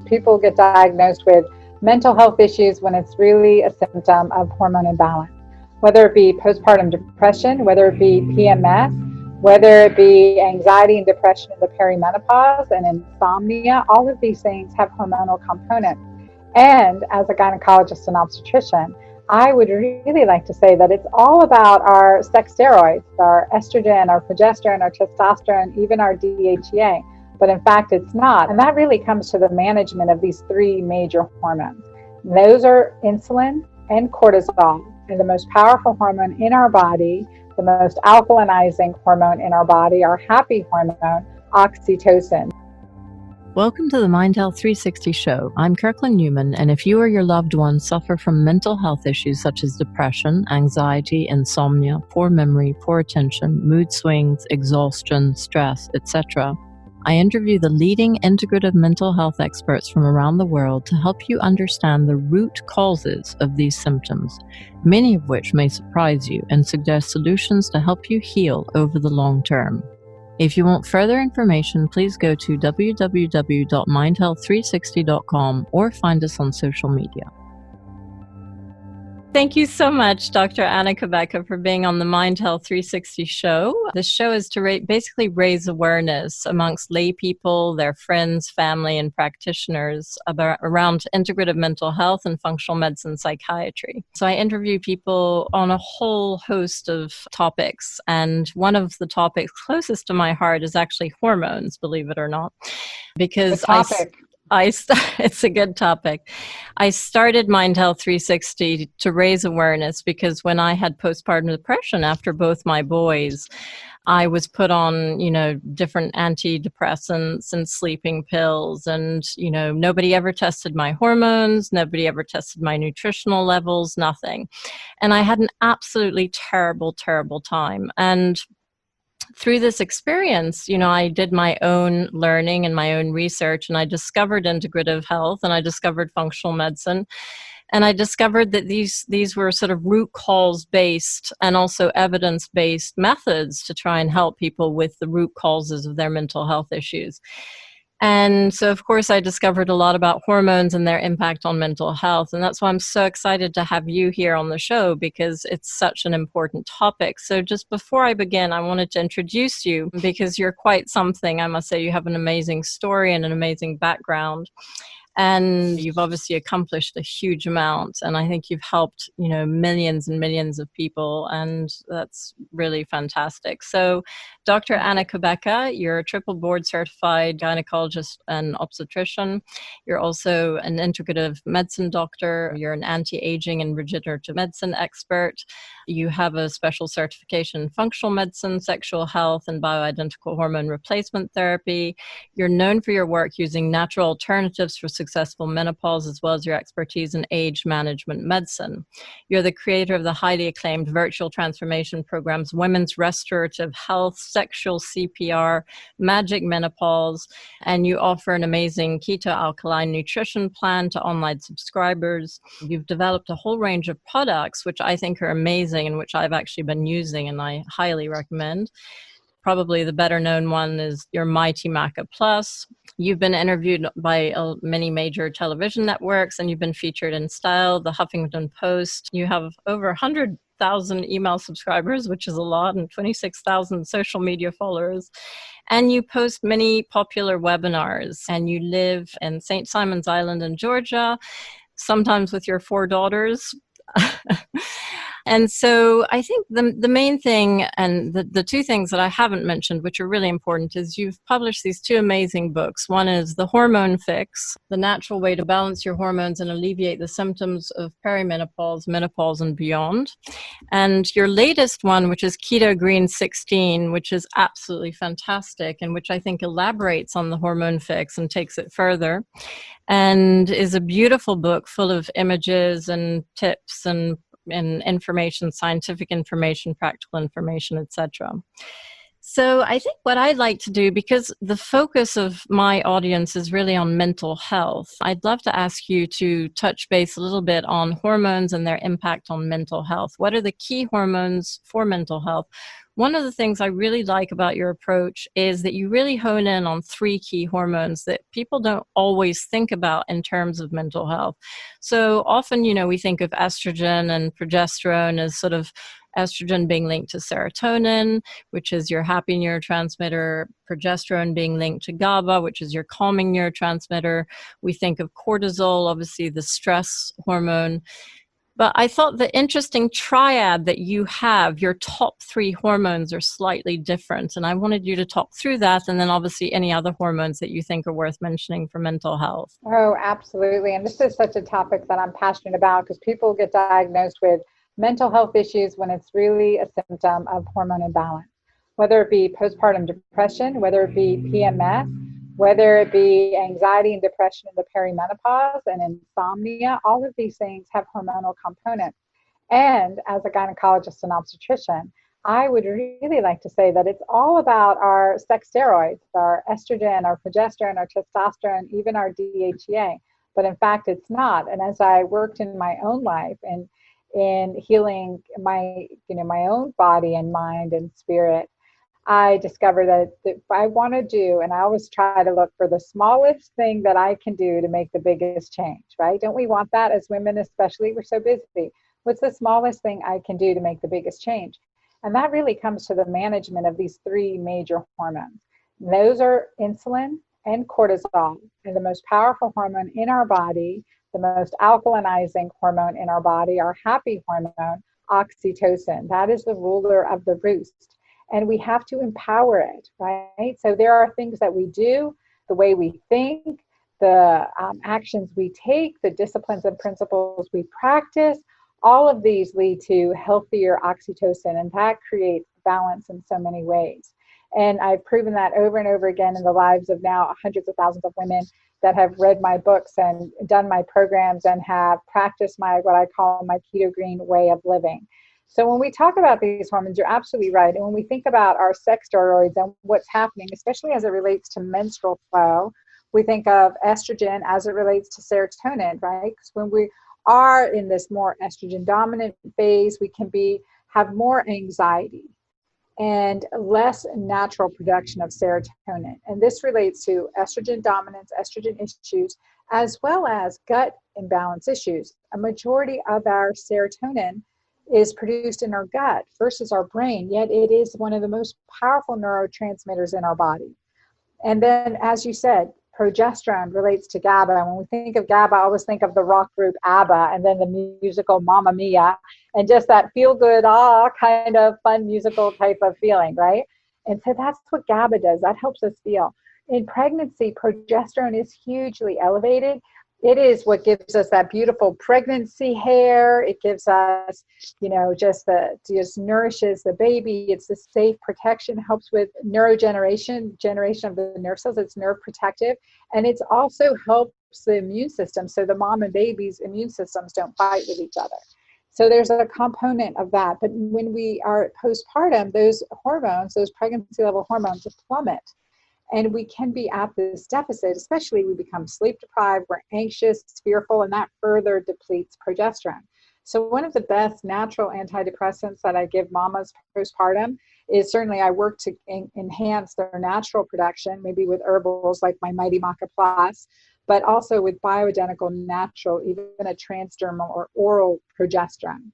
people get diagnosed with mental health issues when it's really a symptom of hormone imbalance, whether it be postpartum depression, whether it be PMS, whether it be anxiety and depression in the perimenopause and insomnia. All of these things have hormonal components. And as a gynecologist and obstetrician, I would really like to say that it's all about our sex steroids, our estrogen, our progesterone, our testosterone, even our DHEA. But in fact, it's not. And that really comes to the management of these three major hormones. And those are insulin and cortisol, and the most powerful hormone in our body, the most alkalinizing hormone in our body, our happy hormone, oxytocin. Welcome to the Mind Health 360 show. I'm Kirkland Newman, and if you or your loved ones suffer from mental health issues such as depression, anxiety, insomnia, poor memory, poor attention, mood swings, exhaustion, stress, etc., I interview the leading integrative mental health experts from around the world to help you understand the root causes of these symptoms, many of which may surprise you and suggest solutions to help you heal over the long term. If you want further information, please go to www.mindhealth360.com or find us on social media. Thank you so much, Dr. Anna Cabeca, for being on the Mind Health 360 show. This show is to basically raise awareness amongst lay people, their friends, family, and practitioners around integrative mental health and functional medicine psychiatry. So I interview people on a whole host of topics, and one of the topics closest to my heart is actually hormones, believe it or not, because it's a good topic. I started Mind Health 360 to raise awareness because when I had postpartum depression after both my boys, I was put on, different antidepressants and sleeping pills, and, nobody ever tested my hormones, nobody ever tested my nutritional levels, nothing. And I had an absolutely terrible, terrible time. And through this experience, I did my own learning and my own research, and I discovered integrative health, and I discovered functional medicine, and I discovered that these were sort of root cause based and also evidence based methods to try and help people with the root causes of their mental health issues. And so, of course, I discovered a lot about hormones and their impact on mental health. And that's why I'm so excited to have you here on the show, because it's such an important topic. So just before I begin, I wanted to introduce you because you're quite something. I must say you have an amazing story and an amazing background. And you've obviously accomplished a huge amount. And I think you've helped, millions and millions of people. And that's really fantastic. So Dr. Anna Cabeca, you're a triple board certified gynecologist and obstetrician. You're also an integrative medicine doctor. You're an anti-aging and regenerative medicine expert. You have a special certification in functional medicine, sexual health, and bioidentical hormone replacement therapy. You're known for your work using natural alternatives for successful menopause, as well as your expertise in age management medicine. You're the creator of the highly acclaimed virtual transformation programs Women's Restorative Health, Sexual CPR, Magic Menopause, and you offer an amazing keto-alkaline nutrition plan to online subscribers. You've developed a whole range of products, which I think are amazing and which I've actually been using and I highly recommend. Probably the better known one is your Mighty Maca Plus. You've been interviewed by many major television networks, and you've been featured in Style, the Huffington Post. You have over 100,000 email subscribers, which is a lot, and 26,000 social media followers. And you post many popular webinars, and you live in St. Simon's Island in Georgia, sometimes with your 4 daughters. And so I think the main thing, and the two things that I haven't mentioned, which are really important, is you've published these 2 amazing books. One is The Hormone Fix, the natural way to balance your hormones and alleviate the symptoms of perimenopause, menopause, and beyond. And your latest one, which is Keto-Green 16, which is absolutely fantastic, and which I think elaborates on the hormone fix and takes it further, and is a beautiful book full of images and tips and information, scientific information, practical information, etc. So I think what I'd like to do, because the focus of my audience is really on mental health, I'd love to ask you to touch base a little bit on hormones and their impact on mental health. What are the key hormones for mental health? One of the things I really like about your approach is that you really hone in on three key hormones that people don't always think about in terms of mental health. So often, we think of estrogen and progesterone as sort of estrogen being linked to serotonin, which is your happy neurotransmitter, progesterone being linked to GABA, which is your calming neurotransmitter. We think of cortisol, obviously the stress hormone. But I thought the interesting triad that you have, your top three hormones are slightly different. And I wanted you to talk through that, and then obviously any other hormones that you think are worth mentioning for mental health. Oh, absolutely. And this is such a topic that I'm passionate about because people get diagnosed with mental health issues when it's really a symptom of hormone imbalance, whether it be postpartum depression, whether it be PMS, whether it be anxiety and depression in the perimenopause and insomnia. All of these things have hormonal components. And as a gynecologist and obstetrician, I would really like to say that it's all about our sex steroids, our estrogen, our progesterone, our testosterone, even our DHEA. But in fact, it's not. And as I worked in my own life and in healing my own body and mind and spirit, I discovered that if I want to do, and I always try to look for the smallest thing that I can do to make the biggest change, right? Don't we want that as women, especially? We're so busy. What's the smallest thing I can do to make the biggest change? And that really comes to the management of these three major hormones. Those are insulin and cortisol, and the most powerful hormone in our body, the most alkalinizing hormone in our body, our happy hormone, oxytocin. That is the ruler of the roost. And we have to empower it, right? So there are things that we do, the way we think, the actions we take, the disciplines and principles we practice. All of these lead to healthier oxytocin, and that creates balance in so many ways. And I've proven that over and over again in the lives of now hundreds of thousands of women that have read my books and done my programs and have practiced what I call my Keto-Green way of living. So when we talk about these hormones, you're absolutely right. And when we think about our sex steroids and what's happening, especially as it relates to menstrual flow, we think of estrogen as it relates to serotonin, right? Because when we are in this more estrogen dominant phase, we can have more anxiety and less natural production of serotonin. And this relates to estrogen dominance, estrogen issues, as well as gut imbalance issues. A majority of our serotonin is produced in our gut versus our brain, yet it is one of the most powerful neurotransmitters in our body. And then, as you said, progesterone relates to GABA. When we think of GABA, I always think of the rock group ABBA and then the musical Mamma Mia and just that feel-good, kind of fun musical type of feeling, right? And so that's what GABA does. That helps us feel. In pregnancy, progesterone is hugely elevated. It is what gives us that beautiful pregnancy hair. It gives us, just nourishes the baby. It's the safe protection, helps with generation of the nerve cells. It's nerve protective. And it also helps the immune system. So the mom and baby's immune systems don't fight with each other. So there's a component of that. But when we are postpartum, those hormones, those pregnancy level hormones plummet. And we can be at this deficit, especially we become sleep deprived, we're anxious, fearful, and that further depletes progesterone. So one of the best natural antidepressants that I give mamas postpartum is certainly I work to enhance their natural production, maybe with herbals like my Mighty Maca Plus, but also with bioidentical natural, even a transdermal or oral progesterone.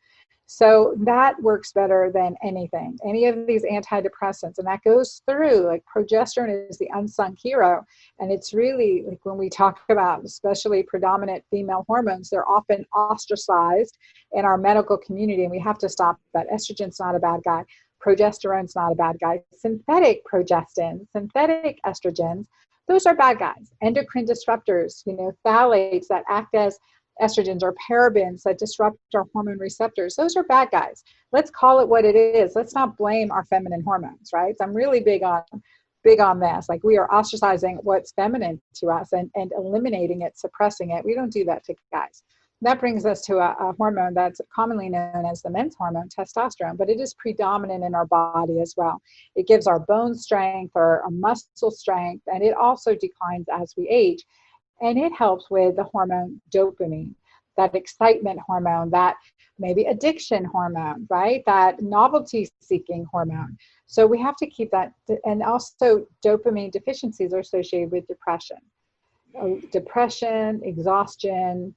So that works better than anything, any of these antidepressants. And that goes through, like progesterone is the unsung hero. And it's really like when we talk about especially predominant female hormones, they're often ostracized in our medical community. And we have to stop that. Estrogen's not a bad guy. Progesterone's not a bad guy. Synthetic progestins, synthetic estrogens, those are bad guys. Endocrine disruptors, phthalates that act as estrogens or parabens that disrupt our hormone receptors. Those are bad guys. Let's call it what it is. Let's not blame our feminine hormones, right? So I'm really big on this. Like we are ostracizing what's feminine to us and eliminating it, suppressing it. We don't do that to guys. That brings us to a hormone that's commonly known as the men's hormone, testosterone, but it is predominant in our body as well. It gives our bone strength or our muscle strength, and it also declines as we age. And it helps with the hormone dopamine. that excitement hormone, that maybe addiction hormone, right? That novelty seeking hormone. So we have to keep that. And also dopamine deficiencies are associated with depression. Depression, exhaustion,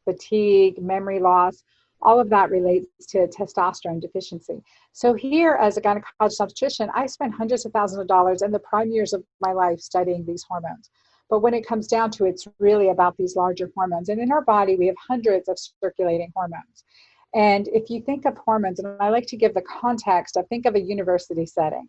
fatigue, memory loss, all of that relates to testosterone deficiency. So here, as a gynecologist obstetrician, I spent hundreds of thousands of dollars in the prime years of my life studying these hormones. But when it comes down to it, it's really about these larger hormones. And in our body, we have hundreds of circulating hormones. And if you think of hormones, and I like to give the context of, think of a university setting.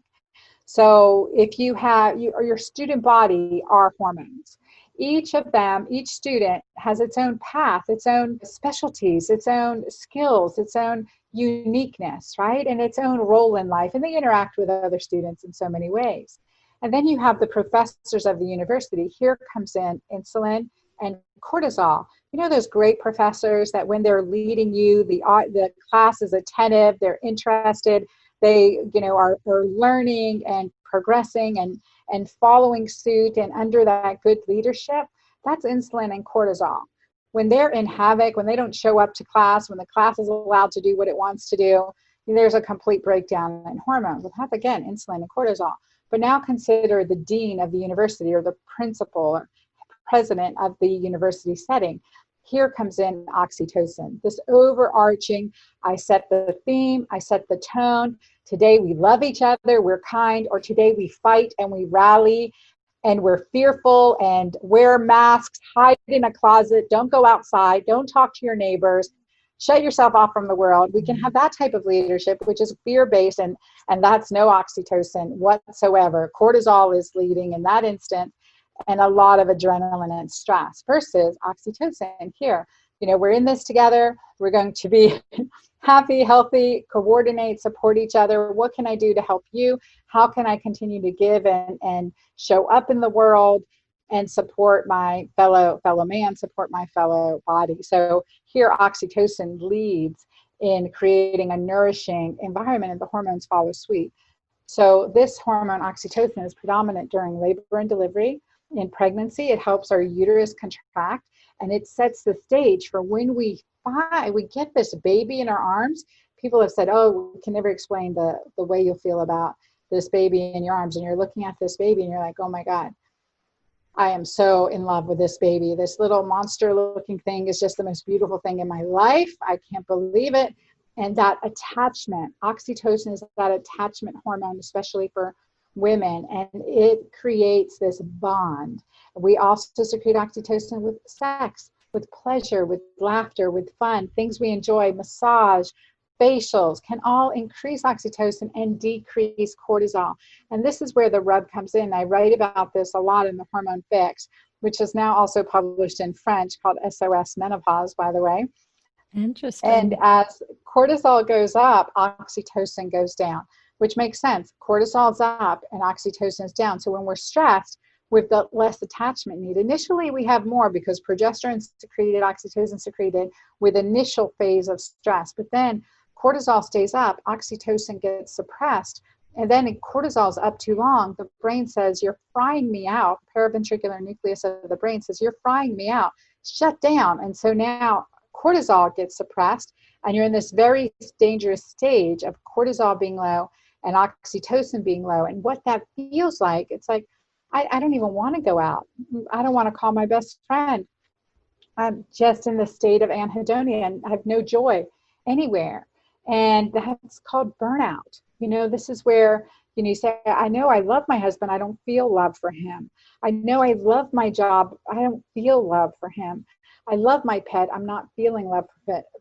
So if you have, or your student body are hormones. Each of them, each student has its own path, its own specialties, its own skills, its own uniqueness, right? And its own role in life. And they interact with other students in so many ways. And then you have the professors of the university. Here comes in insulin and cortisol. You know, those great professors that when they're leading you, the class is attentive, they're interested, they, are learning and progressing and following suit and under that good leadership. That's insulin and cortisol. When they're in havoc, when they don't show up to class, when the class is allowed to do what it wants to do, there's a complete breakdown in hormones. We'll have, again, insulin and cortisol. But now consider the dean of the university or the principal or president of the university setting. Here comes in oxytocin, this overarching, I set the theme, I set the tone. Today we love each other, we're kind, or today we fight and we rally and we're fearful and wear masks, hide in a closet, don't go outside, don't talk to your neighbors, shut yourself off from the world. We can have that type of leadership, which is fear-based, and that's no oxytocin whatsoever. Cortisol is leading in that instant, and a lot of adrenaline and stress versus oxytocin here. We're in this together. We're going to be happy, healthy, coordinate, support each other. What can I do to help you? How can I continue to give and show up in the world and support my fellow man, support my fellow body? So here oxytocin leads in creating a nourishing environment, and the hormones follow suit. So this hormone oxytocin is predominant during labor and delivery. In pregnancy, it helps our uterus contract, and it sets the stage for when we get this baby in our arms. People have said, oh, we can never explain the way you'll feel about this baby in your arms. And you're looking at this baby and you're like, oh my God, I am so in love with this baby. This little monster looking thing is just the most beautiful thing in my life. I can't believe it. And that attachment, oxytocin is that attachment hormone, especially for women, and it creates this bond. We also secrete oxytocin with sex, with pleasure, with laughter, with fun, things we enjoy, massage, facials can all increase oxytocin and decrease cortisol. And this is where the rub comes in. I write about this a lot in the Hormone Fix, which is now also published in French, called SOS Menopause, by the way. Interesting. And as cortisol goes up, oxytocin goes down, which makes sense. Cortisol's up and oxytocin is down. So when we're stressed, we've got less attachment need. Initially, we have more because progesterone secreted, oxytocin secreted with initial phase of stress. But then cortisol stays up, oxytocin gets suppressed. And then if cortisol's up too long, the brain says, you're frying me out. Paraventricular nucleus of the brain says, you're frying me out. Shut down. And so now cortisol gets suppressed, and you're in this very dangerous stage of cortisol being low and oxytocin being low. And what that feels like, it's like, I don't even want to go out. I don't want to call my best friend. I'm just in the state of anhedonia and I have no joy anywhere. And that's called burnout. This is where, you say, I know I love my husband. I don't feel love for him. I know I love my job. I don't feel love for him. I love my pet. I'm not feeling love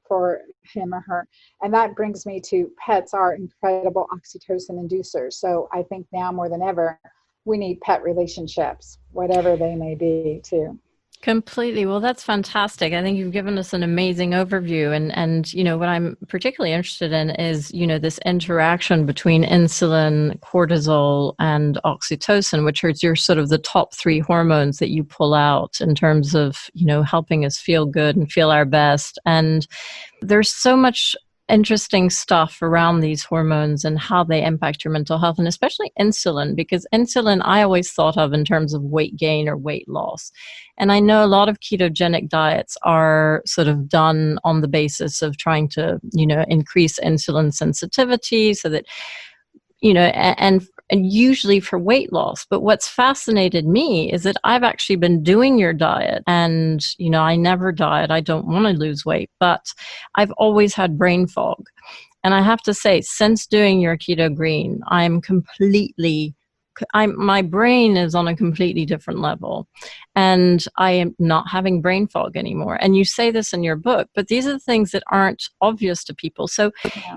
for him or her. And that brings me to pets are incredible oxytocin inducers. So I think now more than ever, we need pet relationships, whatever they may be, too. Completely. Well, that's fantastic. I think you've given us an amazing overview. And what I'm particularly interested in is, this interaction between insulin, cortisol, and oxytocin, which are your sort of the top three hormones that you pull out in terms of, helping us feel good and feel our best. And there's so much interesting stuff around these hormones and how they impact your mental health, and especially insulin, because insulin I always thought of in terms of weight gain or weight loss. And I know a lot of ketogenic diets are sort of done on the basis of trying to, increase insulin sensitivity so that, and usually for weight loss. But what's fascinated me is that I've actually been doing your diet, and, I never diet. I don't want to lose weight, but I've always had brain fog. And I have to say, since doing your Keto-Green, my brain is on a completely different level, and I am not having brain fog anymore. And you say this in your book, but these are the things that aren't obvious to people. So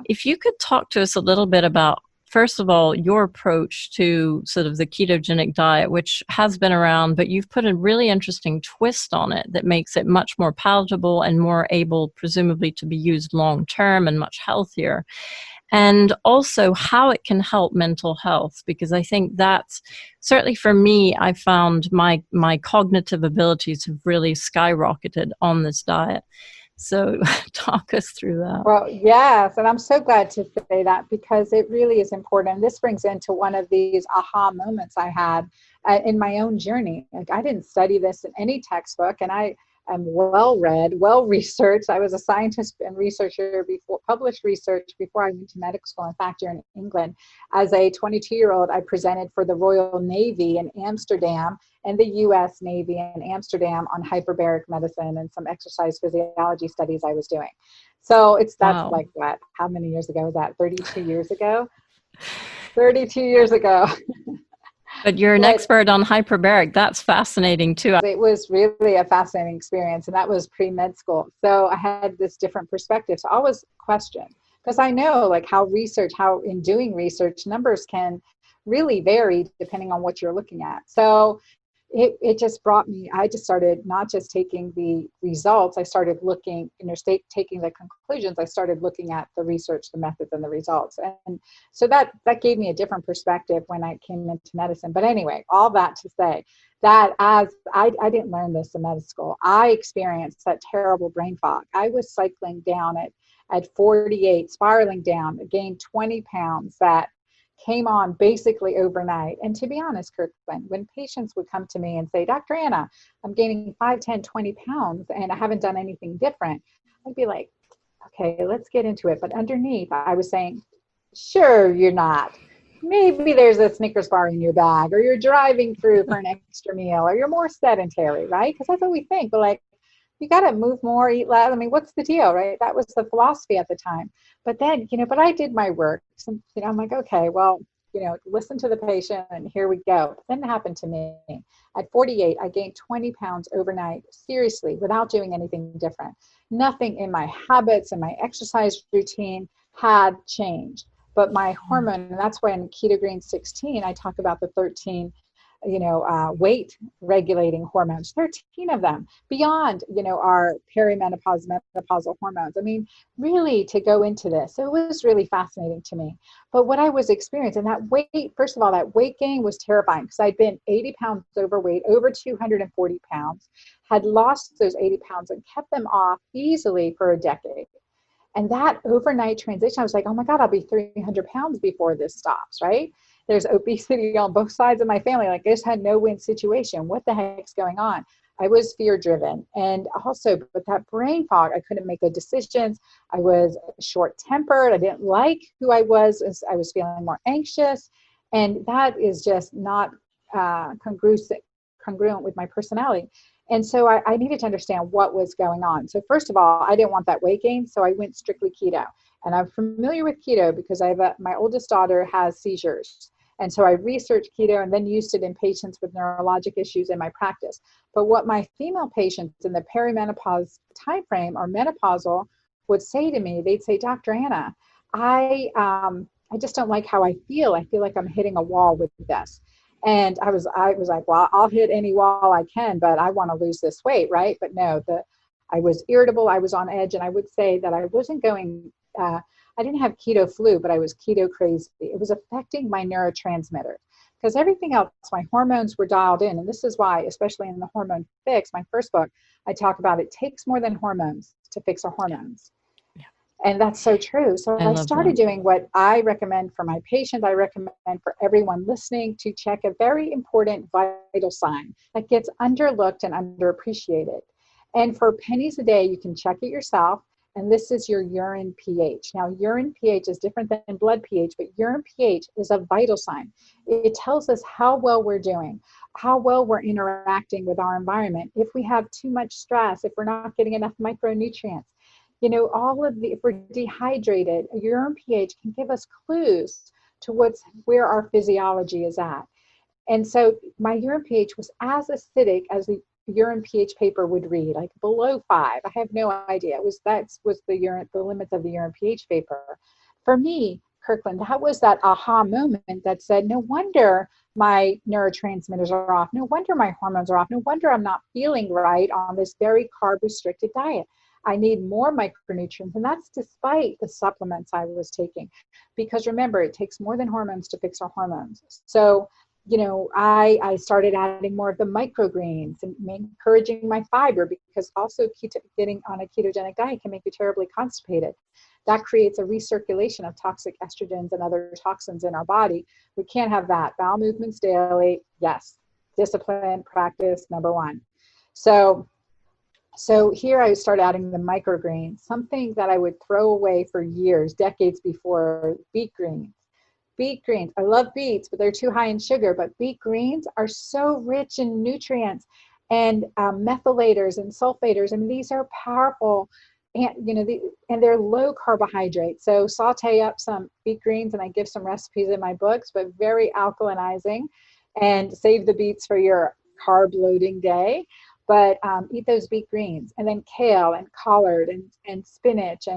if you could talk to us a little bit about, first of all, your approach to sort of the ketogenic diet, which has been around, but you've put a really interesting twist on it that makes it much more palatable and more able, presumably, to be used long term and much healthier. And also how it can help mental health, because I think that's certainly for me, I found my cognitive abilities have really skyrocketed on this diet. So talk us through that. Well, yes, and I'm so glad to say that, because it really is important. This brings into one of these aha moments I had in my own journey. Like, I didn't study this in any textbook, and I am well-read, well-researched. I was a scientist and researcher before, published research before I went to medical school. In fact, here in England, as a 22-year-old, I presented for the Royal Navy in Amsterdam and the U.S. Navy in Amsterdam on hyperbaric medicine and some exercise physiology studies I was doing. So that's Wow. like what? How many years ago was that? 32 years ago? 32 years ago. But you're an expert on hyperbaric. That's fascinating too. It was really a fascinating experience, and that was pre-med school. So I had this different perspective. So I always question, because I know like how in doing research, numbers can really vary depending on what you're looking at. So it just brought me, I just started not just taking the results, I started looking, taking the conclusions, I started looking at the research, the methods, and the results. And so that gave me a different perspective when I came into medicine. But anyway, all that to say that as I didn't learn this in medical school, I experienced that terrible brain fog. I was cycling down at 48, spiraling down, gained 20 pounds that came on basically overnight. And to be honest, Kirkland, when patients would come to me and say, Dr. Anna, I'm gaining 5, 10, 20 pounds and I haven't done anything different, I'd be like, okay, let's get into it. But underneath, I was saying, sure, you're not. Maybe there's a Snickers bar in your bag, or you're driving through for an extra meal, or you're more sedentary, right? Because that's what we think. But like, you got to move more, eat less. I mean, what's the deal, right? That was the philosophy at the time. But then, but I did my work. So, I'm like, okay, well, listen to the patient, and here we go. But then it happened to me. At 48, I gained 20 pounds overnight, seriously, without doing anything different. Nothing in my habits and my exercise routine had changed. But my hormone, and that's why in Keto-Green 16, I talk about the 13 weight regulating hormones, 13 of them beyond, our perimenopause, menopausal hormones. I mean, really to go into this, it was really fascinating to me. But what I was experiencing, that weight, first of all, that weight gain was terrifying, because I'd been 80 pounds overweight, over 240 pounds, had lost those 80 pounds and kept them off easily for a decade. And that overnight transition, I was like, oh my God, I'll be 300 pounds before this stops, right? There's obesity on both sides of my family. Like, I just had no win situation. What the heck's going on? I was fear driven. And also with that brain fog, I couldn't make good decisions. I was short tempered. I didn't like who I was. I was feeling more anxious. And that is just not congruent with my personality. And so I needed to understand what was going on. So first of all, I didn't want that weight gain. So I went strictly keto. And I'm familiar with keto because my oldest daughter has seizures. And so I researched keto and then used it in patients with neurologic issues in my practice. But what my female patients in the perimenopause timeframe or menopausal would say to me, they'd say, Dr. Anna, I just don't like how I feel. I feel like I'm hitting a wall with this. And I was like, well, I'll hit any wall I can, but I want to lose this weight, right? But no, I was irritable. I was on edge. And I would say that I wasn't going, I didn't have keto flu, but I was keto crazy. It was affecting my neurotransmitters, because everything else, my hormones were dialed in. And this is why, especially in the Hormone Fix, my first book, I talk about it takes more than hormones to fix our hormones. Yeah. And that's so true. So I I love started that. doing what I recommend for my patients. I recommend for everyone listening to check a very important vital sign that gets underlooked and underappreciated. And for pennies a day, you can check it yourself. And this is your urine pH. Now, urine pH is different than blood pH, but urine pH is a vital sign. It tells us how well we're doing, how well we're interacting with our environment. If we have too much stress, if we're not getting enough micronutrients, if we're dehydrated, a urine pH can give us clues to where our physiology is at. And so my urine pH was as acidic as the urine pH paper would read, like below 5. I have no idea. That was the limits of the urine pH paper. For me, Kirkland, that was that aha moment that said, no wonder my neurotransmitters are off. No wonder my hormones are off. No wonder I'm not feeling right on this very carb restricted diet. I need more micronutrients. And that's despite the supplements I was taking. Because remember, it takes more than hormones to fix our hormones. So, I started adding more of the microgreens and encouraging my fiber, because also getting on a ketogenic diet can make you terribly constipated. That creates a recirculation of toxic estrogens and other toxins in our body. We can't have that. Bowel movements daily, yes. Discipline, practice, number one. So here I started adding the microgreens, something that I would throw away for years, decades before. Beet greens. Beet greens. I love beets, but they're too high in sugar. But beet greens are so rich in nutrients and methylators and sulfators. I mean, these are powerful, and they're low carbohydrate. So saute up some beet greens, and I give some recipes in my books, but very alkalinizing. And save the beets for your carb loading day. But eat those beet greens, and then kale and collard and spinach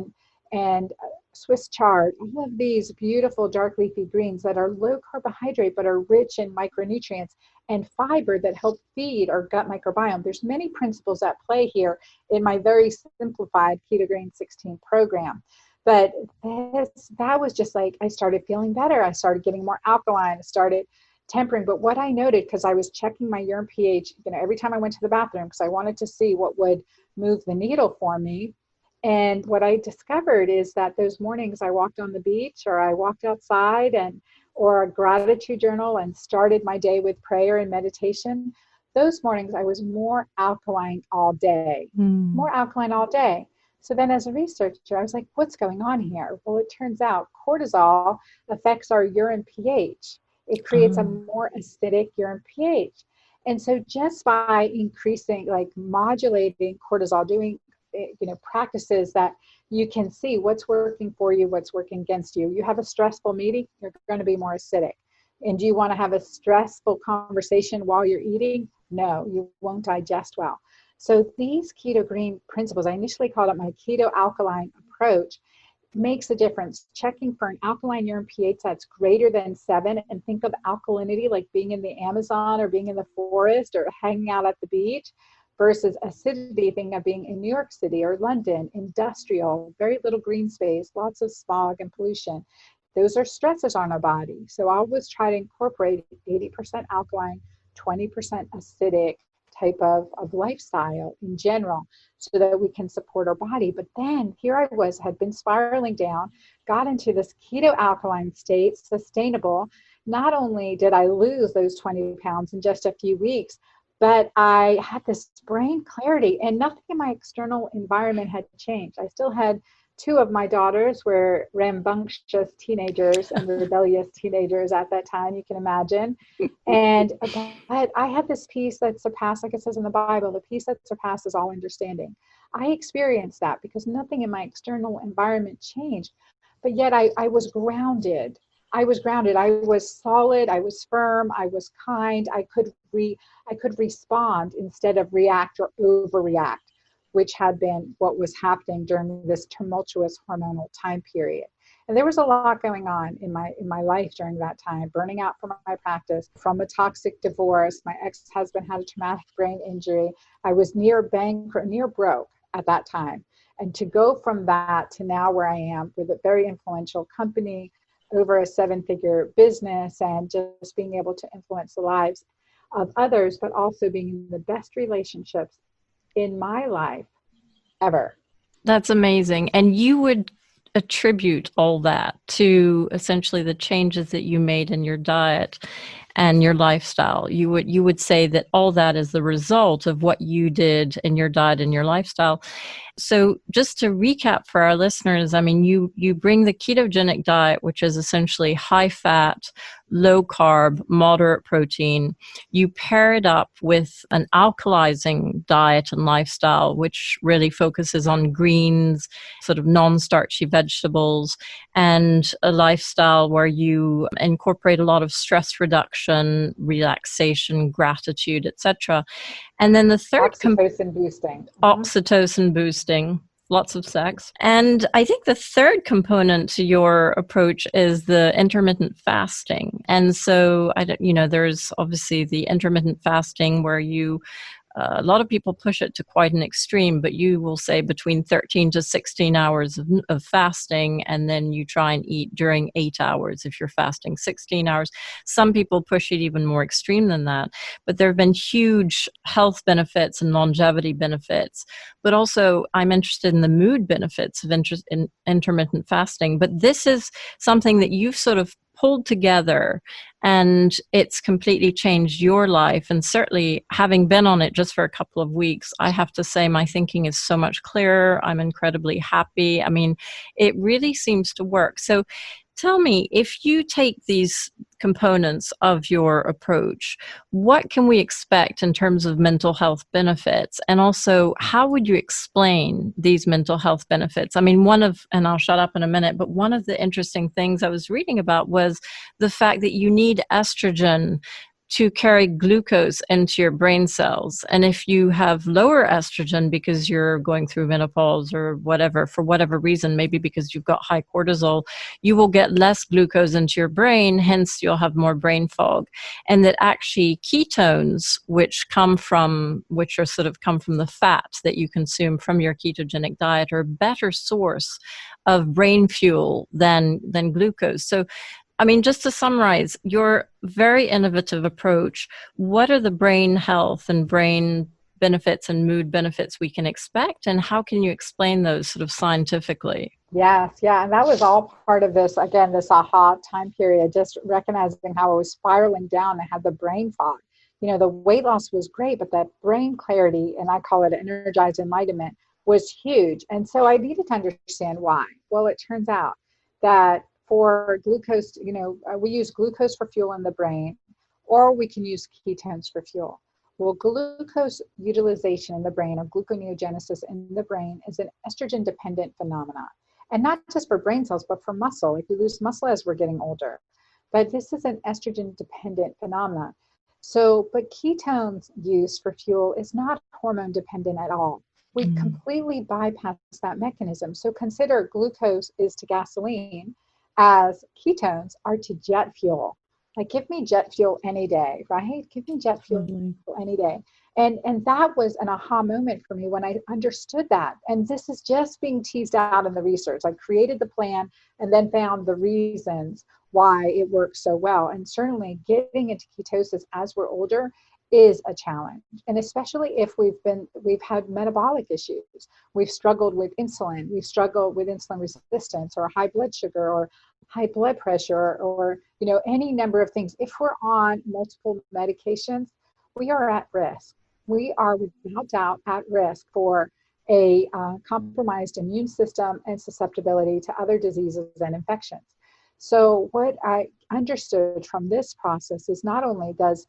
and Swiss chard, all of these beautiful dark leafy greens that are low carbohydrate but are rich in micronutrients and fiber that help feed our gut microbiome. There's many principles at play here in my very simplified Keto-Green 16 program. But that was just like, I started feeling better. I started getting more alkaline. I started tempering. But what I noted, because I was checking my urine pH, every time I went to the bathroom, because I wanted to see what would move the needle for me. And what I discovered is that those mornings I walked on the beach, or I walked outside, or a gratitude journal, and started my day with prayer and meditation. Those mornings I was more alkaline all day, more alkaline all day. So then as a researcher, I was like, what's going on here? Well, it turns out cortisol affects our urine pH. It creates a more acidic urine pH. And so just by increasing, like modulating cortisol, doing practices that you can see what's working for you, what's working against you. You have a stressful meeting, you're going to be more acidic. And do you want to have a stressful conversation while you're eating? No, you won't digest well. So these Keto-Green principles, I initially called it my keto alkaline approach, makes a difference. Checking for an alkaline urine pH that's greater than 7, and think of alkalinity like being in the Amazon or being in the forest or hanging out at the beach, versus acidity, thinking of being in New York City or London, industrial, very little green space, lots of smog and pollution. Those are stresses on our body. So I always try to incorporate 80% alkaline, 20% acidic type of lifestyle in general, so that we can support our body. But then here I had been spiraling down, got into this keto alkaline state, sustainable. Not only did I lose those 20 pounds in just a few weeks, but I had this brain clarity, and nothing in my external environment had changed. I still had 2 of my daughters were rambunctious teenagers and rebellious teenagers at that time, you can imagine. But I had this peace that surpassed, like it says in the Bible, the peace that surpasses all understanding. I experienced that because nothing in my external environment changed, but yet I was grounded. I was grounded. I was solid. I was firm. I was kind. I could respond instead of react or overreact, which had been what was happening during this tumultuous hormonal time period. And there was a lot going on in my life during that time, burning out from my practice, from a toxic divorce. My ex-husband had a traumatic brain injury. I was near broke at that time. And to go from that to now where I am with a very influential company, over a 7-figure business, and just being able to influence the lives of others, but also being in the best relationships in my life ever. That's amazing. And you would attribute all that to essentially the changes that you made in your diet and your lifestyle? You would say that all that is the result of what you did in your diet and your lifestyle. So just to recap for our listeners, I mean, you bring the ketogenic diet, which is essentially high fat, low carb, moderate protein. You pair it up with an alkalizing diet and lifestyle, which really focuses on greens, sort of non-starchy vegetables, and a lifestyle where you incorporate a lot of stress reduction, relaxation, gratitude, etc. And then the third Oxytocin boosting. oxytocin boosting, lots of sex. And I think the third component to your approach is the intermittent fasting. And so, there's obviously the intermittent fasting where a lot of people push it to quite an extreme, but you will say between 13 to 16 hours of fasting, and then you try and eat during 8 hours if you're fasting 16 hours. Some people push it even more extreme than that, but there have been huge health benefits and longevity benefits. But also, I'm interested in the mood benefits of in intermittent fasting. But this is something that you've sort of pulled together, and it's completely changed your life. And certainly, having been on it just for a couple of weeks, I have to say my thinking is so much clearer. I'm incredibly happy. I mean, it really seems to work. So tell me, if you take these components of your approach, what can we expect in terms of mental health benefits? And also, how would you explain these mental health benefits? I mean, and I'll shut up in a minute, but one of the interesting things I was reading about was the fact that you need estrogen to carry glucose into your brain cells. And if you have lower estrogen because you're going through menopause or whatever, for whatever reason, maybe because you've got high cortisol, you will get less glucose into your brain, hence you'll have more brain fog. And that actually ketones, which come from the fat that you consume from your ketogenic diet, are a better source of brain fuel than glucose. So I mean, just to summarize, your very innovative approach, what are the brain health and brain benefits and mood benefits we can expect, and how can you explain those sort of scientifically? Yes, yeah. And that was all part of this, again, this aha time period, just recognizing how I was spiraling down. I had the brain fog. The weight loss was great, but that brain clarity, and I call it energized enlightenment, was huge. And so I needed to understand why. Well, it turns out that for glucose, we use glucose for fuel in the brain, or we can use ketones for fuel. Well, glucose utilization in the brain, or gluconeogenesis in the brain, is an estrogen-dependent phenomenon. And not just for brain cells, but for muscle. Like, we lose muscle as we're getting older. But this is an estrogen-dependent phenomenon. So, but ketones use for fuel is not hormone-dependent at all. We completely bypass that mechanism. So consider glucose is to gasoline as ketones are to jet fuel. Like, give me jet fuel any day, right? Give me jet fuel any day. And that was an aha moment for me when I understood that. And this is just being teased out in the research. I created the plan and then found the reasons why it works so well. And certainly getting into ketosis as we're older is a challenge. And especially if we've had metabolic issues. We've struggled with insulin. We've struggled with insulin resistance or high blood sugar or high blood pressure or, any number of things. If we're on multiple medications, we are at risk. We are without doubt at risk for a compromised immune system and susceptibility to other diseases and infections. So what I understood from this process is not only does,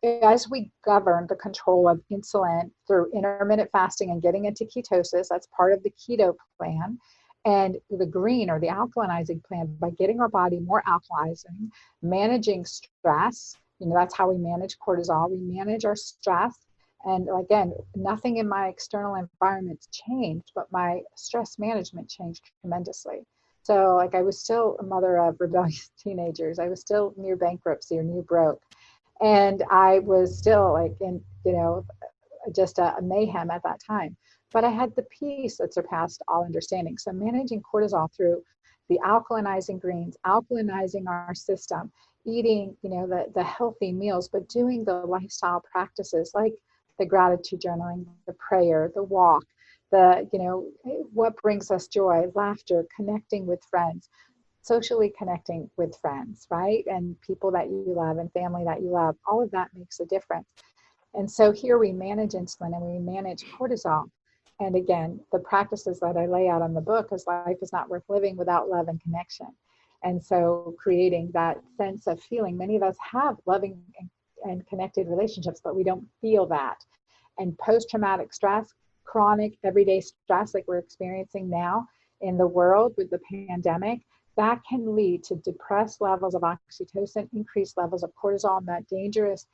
as we govern the control of insulin through intermittent fasting and getting into ketosis, that's part of the keto plan, and the green or the alkalinizing plan by getting our body more alkalizing, managing stress. That's how we manage cortisol. We manage our stress. And again, nothing in my external environment changed, but my stress management changed tremendously. So I was still a mother of rebellious teenagers. I was still near bankruptcy or near broke. And I was still in, just a mayhem at that time. But I had the peace that surpassed all understanding. So managing cortisol through the alkalinizing greens, alkalinizing our system, eating, the healthy meals, but doing the lifestyle practices like the gratitude journaling, the prayer, the walk, what brings us joy, laughter, connecting with friends, socially connecting with friends, right? And people that you love and family that you love, all of that makes a difference. And so here we manage insulin and we manage cortisol. And again, the practices that I lay out in the book is life is not worth living without love and connection. And so creating that sense of feeling, many of us have loving and connected relationships, but we don't feel that. And post-traumatic stress, chronic everyday stress like we're experiencing now in the world with the pandemic, that can lead to depressed levels of oxytocin, increased levels of cortisol, and that dangerous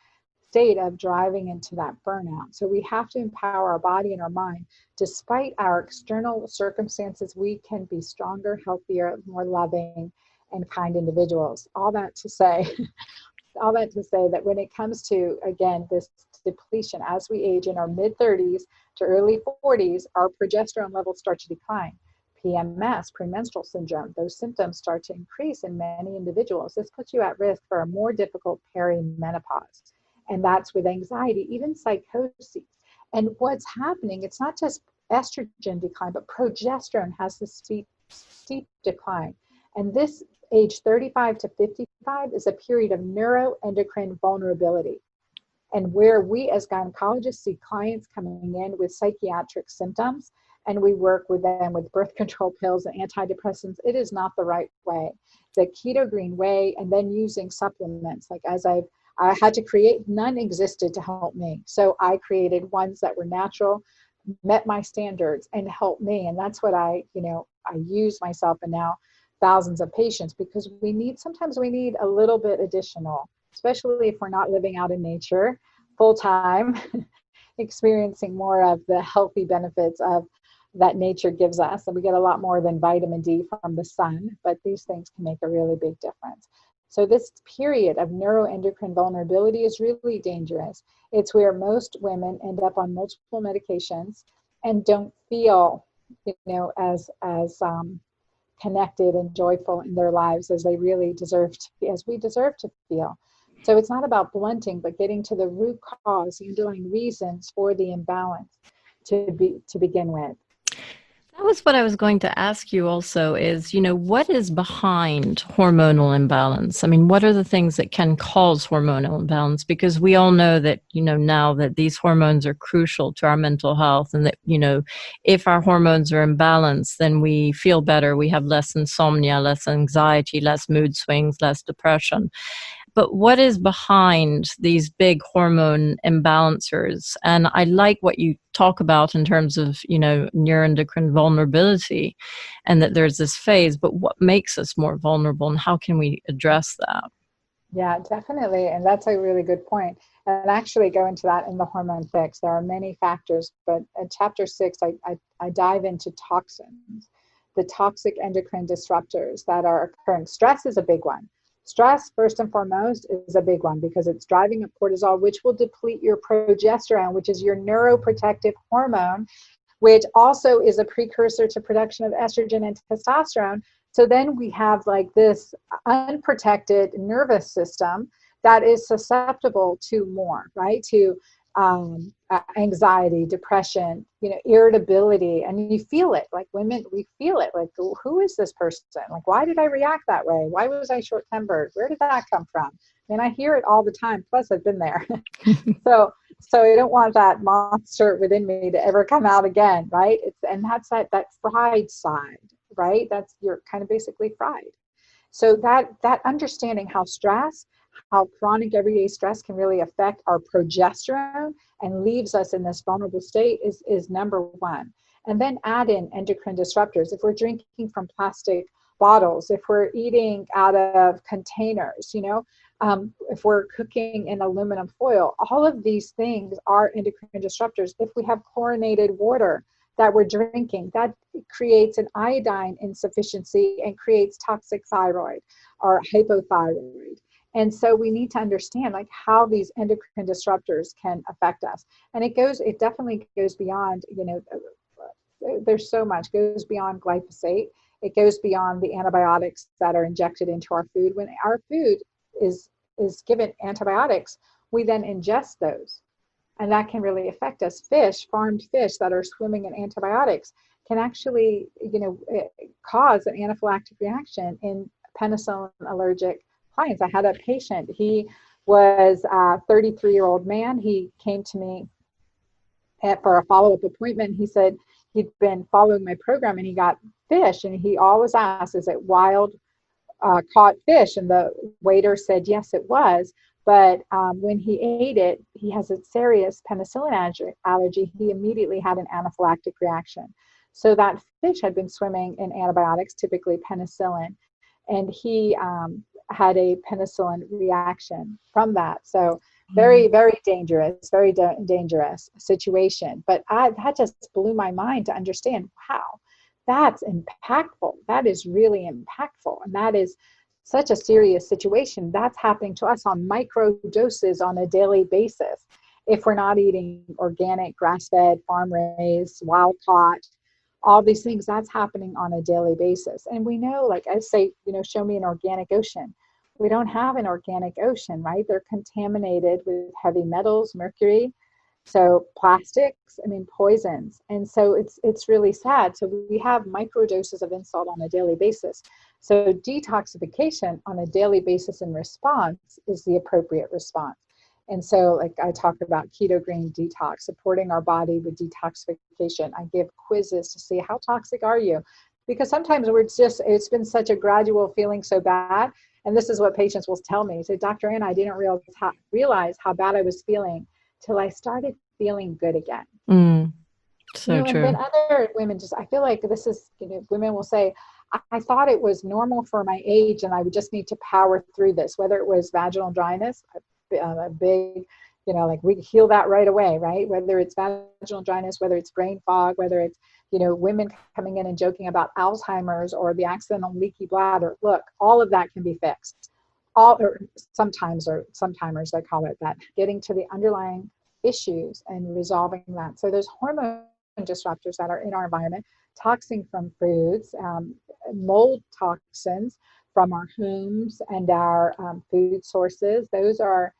state of driving into that burnout. So we have to empower our body and our mind. Despite our external circumstances, we can be stronger, healthier, more loving, and kind individuals. All that to say that when it comes to, again, this depletion, as we age in our mid-30s to early 40s, our progesterone levels start to decline. PMS, premenstrual syndrome, those symptoms start to increase in many individuals. This puts you at risk for a more difficult perimenopause. And that's with anxiety, even psychosis. And what's happening, it's not just estrogen decline, but progesterone has this steep decline. And this age 35 to 55 is a period of neuroendocrine vulnerability. And where we as gynecologists see clients coming in with psychiatric symptoms, and we work with them with birth control pills and antidepressants, it is not the right way. The Keto-Green way, and then using supplements, like I had to create, none existed to help me. So I created ones that were natural, met my standards, and helped me. And that's what I use myself and now thousands of patients, because sometimes we need a little bit additional, especially if we're not living out in nature full time, experiencing more of the healthy benefits of that nature gives us. And we get a lot more than vitamin D from the sun, but these things can make a really big difference. So this period of neuroendocrine vulnerability is really dangerous. It's where most women end up on multiple medications and don't feel, as connected and joyful in their lives as they really deserve to, as we deserve to feel. So it's not about blunting, but getting to the root cause, the underlying reasons for the imbalance to begin with. That was what I was going to ask you also is, what is behind hormonal imbalance? I mean, what are the things that can cause hormonal imbalance? Because we all know that, now that these hormones are crucial to our mental health, and that, if our hormones are imbalanced, then we feel better. We have less insomnia, less anxiety, less mood swings, less depression. But what is behind these big hormone imbalancers? And I like what you talk about in terms of, neuroendocrine vulnerability, and that there's this phase, but what makes us more vulnerable and how can we address that? Yeah, definitely. And that's a really good point. And actually go into that in the hormone fix. There are many factors, but in chapter 6, I dive into toxins, the toxic endocrine disruptors that are occurring. Stress is a big one. Stress, first and foremost, is a big one because it's driving up cortisol, which will deplete your progesterone, which is your neuroprotective hormone, which also is a precursor to production of estrogen and testosterone. So then we have like this unprotected nervous system that is susceptible to more, right? To anxiety, depression, irritability, and you feel it. Like women, we feel it. Like, who is this person? Like, why did I react that way? Why was I short-tempered? Where did that come from? And I hear it all the time. Plus, I've been there. So I don't want that monster within me to ever come out again, right? That's that fried side, right? That's, you're kind of basically fried. So that understanding how chronic everyday stress can really affect our progesterone and leaves us in this vulnerable state is number one. And then add in endocrine disruptors. If we're drinking from plastic bottles, if we're eating out of containers, if we're cooking in aluminum foil, all of these things are endocrine disruptors. If we have chlorinated water that we're drinking, that creates an iodine insufficiency and creates toxic thyroid or hypothyroid. And so we need to understand like how these endocrine disruptors can affect us. And it definitely goes beyond, there's so much, goes beyond glyphosate. It goes beyond the antibiotics that are injected into our food. When our food is given antibiotics, we then ingest those. And that can really affect us. Fish, farmed fish that are swimming in antibiotics can actually, cause an anaphylactic reaction in penicillin allergic clients. I had a patient, he was a 33-year-old man. He came to me for a follow-up appointment. He said he'd been following my program and he got fish, and he always asked, is it wild caught fish? And the waiter said, yes, it was. But when he ate it, he has a serious penicillin allergy. He immediately had an anaphylactic reaction. So that fish had been swimming in antibiotics, typically penicillin, and he had a penicillin reaction from that. So very, very dangerous, dangerous situation. But that just blew my mind to understand, wow, that's impactful. That is really impactful. And that is such a serious situation. That's happening to us on micro doses on a daily basis. If we're not eating organic, grass-fed, farm-raised, wild-caught, all these things, that's happening on a daily basis. And we know, like I say, show me an organic ocean. We don't have an organic ocean, right? They're contaminated with heavy metals, mercury, so plastics, poisons. And so it's really sad. So we have micro doses of insult on a daily basis. So detoxification on a daily basis in response is the appropriate response. And so, like I talked about Keto-Green detox, supporting our body with detoxification. I give quizzes to see how toxic are you? Because sometimes it's been such a gradual feeling so bad. And this is what patients will tell me. So, Dr. Anna, I didn't realize how bad I was feeling till I started feeling good again. So true. And then other women I feel like this is, women will say, I thought it was normal for my age and I would just need to power through this, whether it was vaginal dryness, a big, like we heal that right away, right? Whether it's vaginal dryness, whether it's brain fog, whether it's, women coming in and joking about Alzheimer's or the accidental leaky bladder. Look, all of that can be fixed. Sometimes I call it that, getting to the underlying issues and resolving that. So there's hormone disruptors that are in our environment, toxin from foods, mold toxins from our homes and our food sources. Those are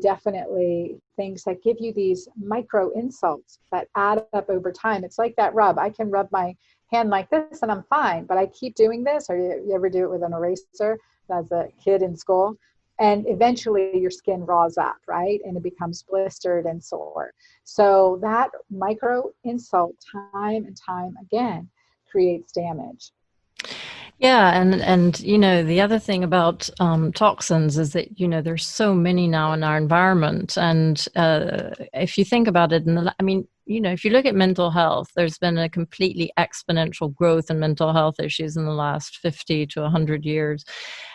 definitely things that give you these micro insults that add up over time. It's like that rub. I can rub my hand like this and I'm fine, but I keep doing this, or you ever do it with an eraser as a kid in school, and eventually your skin raws up, right? And it becomes blistered and sore. So that micro insult time and time again creates damage. Yeah, and the other thing about toxins is that there's so many now in our environment, and if you think about it, if you look at mental health, there's been a completely exponential growth in mental health issues in the last 50 to 100 years.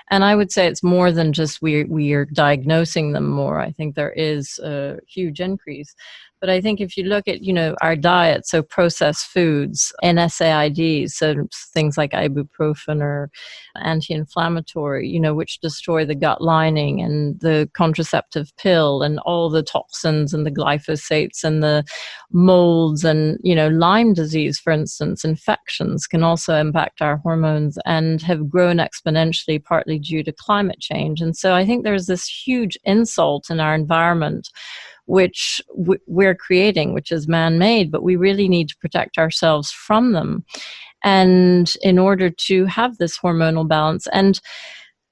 And I would say it's more than just we are diagnosing them more. I think there is a huge increase. But I think if you look at, our diet, so processed foods, NSAIDs, so things like ibuprofen or anti-inflammatory, which destroy the gut lining, and the contraceptive pill and all the toxins and the glyphosates and the molds and, Lyme disease, for instance, infections can also impact our hormones and have grown exponentially, partly due to climate change. And so I think there's this huge insult in our environment which we're creating, which is man-made, but we really need to protect ourselves from them. And in order to have this hormonal balance, and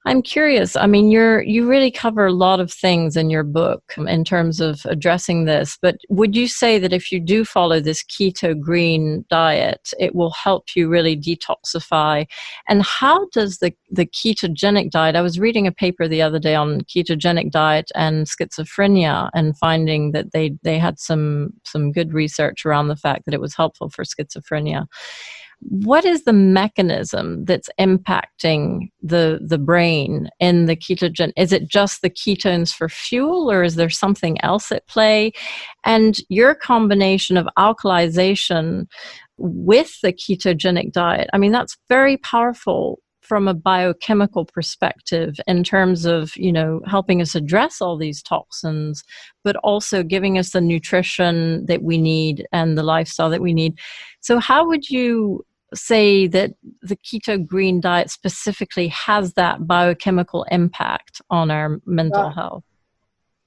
I'm curious, you really cover a lot of things in your book in terms of addressing this, but would you say that if you do follow this Keto-Green diet, it will help you really detoxify? And how does the ketogenic diet, I was reading a paper the other day on ketogenic diet and schizophrenia, and finding that they had some good research around the fact that it was helpful for schizophrenia. What is the mechanism that's impacting the brain in the ketogen? Is it just the ketones for fuel, or is there something else at play? And your combination of alkalization with the ketogenic diet, that's very powerful from a biochemical perspective in terms of, helping us address all these toxins, but also giving us the nutrition that we need and the lifestyle that we need. So how would you say that the Keto-Green diet specifically has that biochemical impact on our mental health?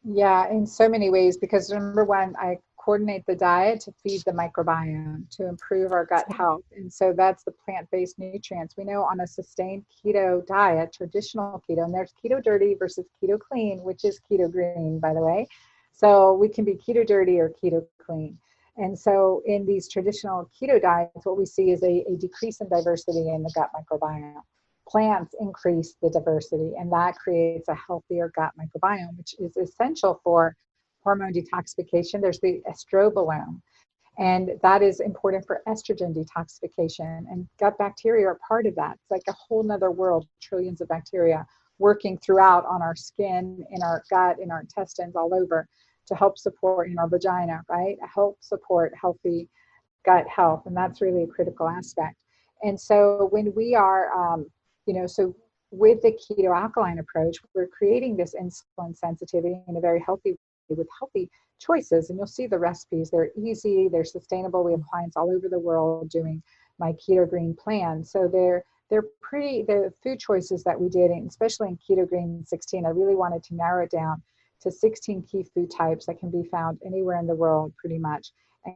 Yeah, in so many ways, because number one, I coordinate the diet to feed the microbiome to improve our gut health. And so that's the plant-based nutrients. We know on a sustained keto diet, traditional keto, and there's keto dirty versus keto clean, which is keto green, by the way. So we can be keto dirty or keto clean. And so in these traditional keto diets, what we see is a decrease in diversity in the gut microbiome. Plants increase the diversity, and that creates a healthier gut microbiome, which is essential for hormone detoxification. There's the estrobolome, and that is important for estrogen detoxification. And gut bacteria are part of that. It's like a whole nother world, trillions of bacteria working throughout on our skin, in our gut, in our intestines, all over to help support in our vagina, right? Help support healthy gut health. And that's really a critical aspect. And so when we are, so with the keto alkaline approach, we're creating this insulin sensitivity in a very healthy way with healthy choices. And you'll see the recipes. They're easy, they're sustainable. We have clients all over the world doing my Keto-Green plan. So the food choices that we did, and especially in Keto-Green 16, I really wanted to narrow it down to 16 key food types that can be found anywhere in the world pretty much,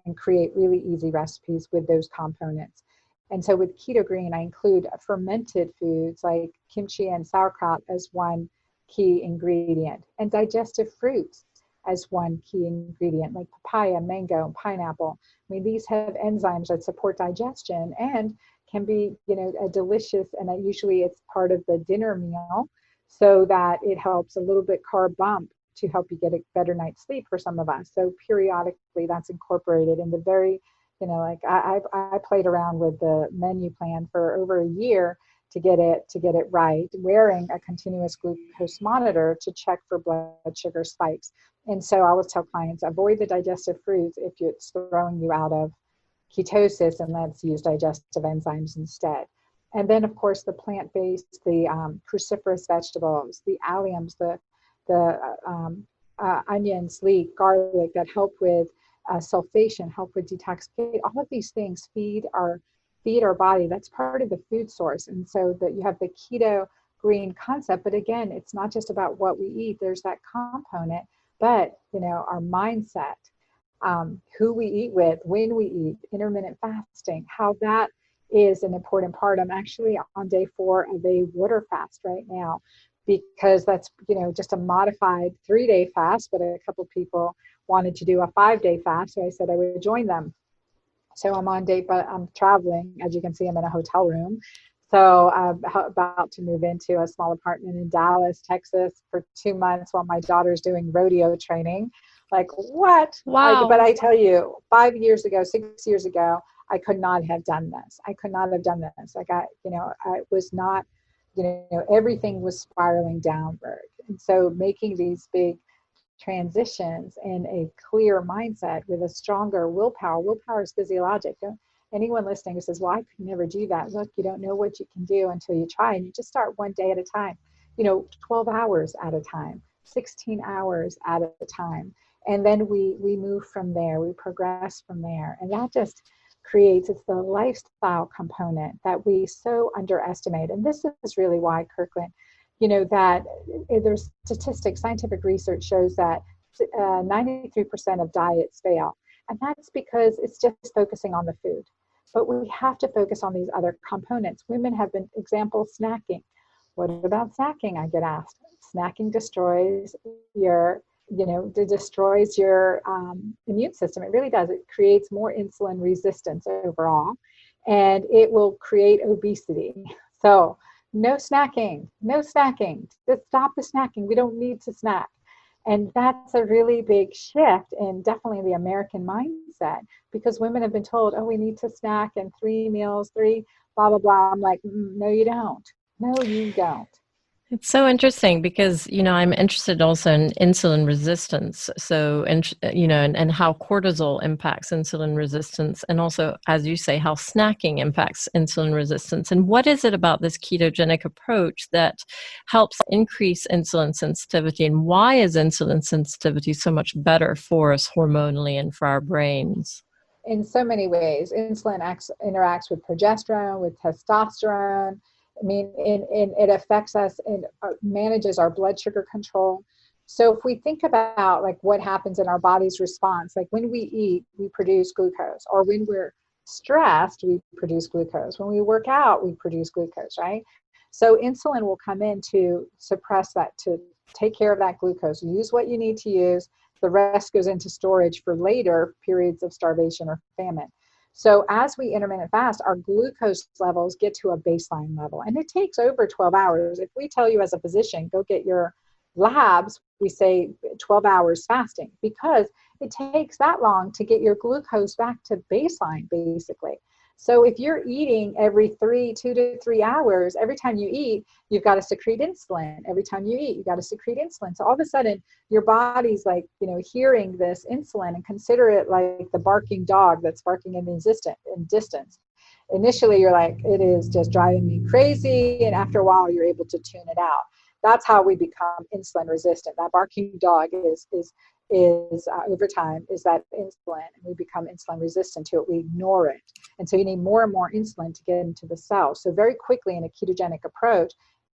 and create really easy recipes with those components. And so with Keto-Green, I include fermented foods like kimchi and sauerkraut as one key ingredient, and digestive fruits as one key ingredient, like papaya, mango, and pineapple. I mean, these have enzymes that support digestion and can be, a delicious, and usually it's part of the dinner meal so that it helps a little bit carb bump to help you get a better night's sleep for some of us. So periodically that's incorporated in the very, I played around with the menu plan for over a year to get it right, wearing a continuous glucose monitor to check for blood sugar spikes. And so I always tell clients, avoid the digestive fruits if it's throwing you out of ketosis, and let's use digestive enzymes instead. And then, of course, the plant-based, the cruciferous vegetables, the alliums, the onions, leek, garlic that help with sulfation, help with detoxification. All of these things feed our body. That's part of the food source. And so that you have the keto green concept, but again, it's not just about what we eat. There's that component, but our mindset, who we eat with, when we eat, intermittent fasting, how that is an important part. I'm actually on day 4 of a water fast right now, because that's, just a modified 3-day fast, but a couple people wanted to do a 5-day fast. So I said I would join them. So I'm on date, but I'm traveling. As you can see, I'm in a hotel room. So I'm about to move into a small apartment in Dallas, Texas for 2 months while my daughter's doing rodeo training. Like, what? Wow. But I tell you, 5 years ago, 6 years ago, I could not have done this. I could not have done this. Like I was not, everything was spiraling downward. And so making these big transitions in a clear mindset with a stronger willpower. Willpower is physiologic. Anyone listening who says, well, I could never do that. Look, you don't know what you can do until you try. And you just start one day at a time, 12 hours at a time, 16 hours at a time. And then we move from there, we progress from there. And that just creates, it's the lifestyle component that we so underestimate. And this is really why, Kirkland, that there's statistics, scientific research shows that 93% of diets fail. And that's because it's just focusing on the food. But we have to focus on these other components. Women have been, example, snacking. What about snacking? I get asked. Snacking destroys your, immune system. It really does. It creates more insulin resistance overall, and it will create obesity. So no snacking. Just stop the snacking. We don't need to snack. And that's a really big shift in definitely the American mindset, because women have been told, oh, we need to snack in 3 meals, 3, blah, blah, blah. I'm like, no, you don't. No, you don't. It's so interesting because, I'm interested also in insulin resistance. So, and how cortisol impacts insulin resistance, and also, as you say, how snacking impacts insulin resistance. And what is it about this ketogenic approach that helps increase insulin sensitivity? And why is insulin sensitivity so much better for us hormonally and for our brains? In so many ways. Insulin interacts with progesterone, with testosterone. I mean, it affects us and manages our blood sugar control. So if we think about like what happens in our body's response, like when we eat, we produce glucose, or when we're stressed, we produce glucose. When we work out, we produce glucose, right? So insulin will come in to suppress that, to take care of that glucose. Use what you need to use. The rest goes into storage for later periods of starvation or famine. So as we intermittent fast, our glucose levels get to a baseline level, and it takes over 12 hours. If we tell you as a physician, go get your labs, we say 12 hours fasting, because it takes that long to get your glucose back to baseline, basically. So if you're eating every 2 to 3 hours, every time you eat, you've got to secrete insulin. Every time you eat, you got to secrete insulin. So all of a sudden, your body's like, hearing this insulin and consider it like the barking dog that's barking in distance. Initially, you're like, it is just driving me crazy. And after a while, you're able to tune it out. That's how we become insulin resistant. That barking dog is over time is that insulin, and we become insulin resistant to it. We ignore it. And so you need more and more insulin to get into the cell. So very quickly in a ketogenic approach,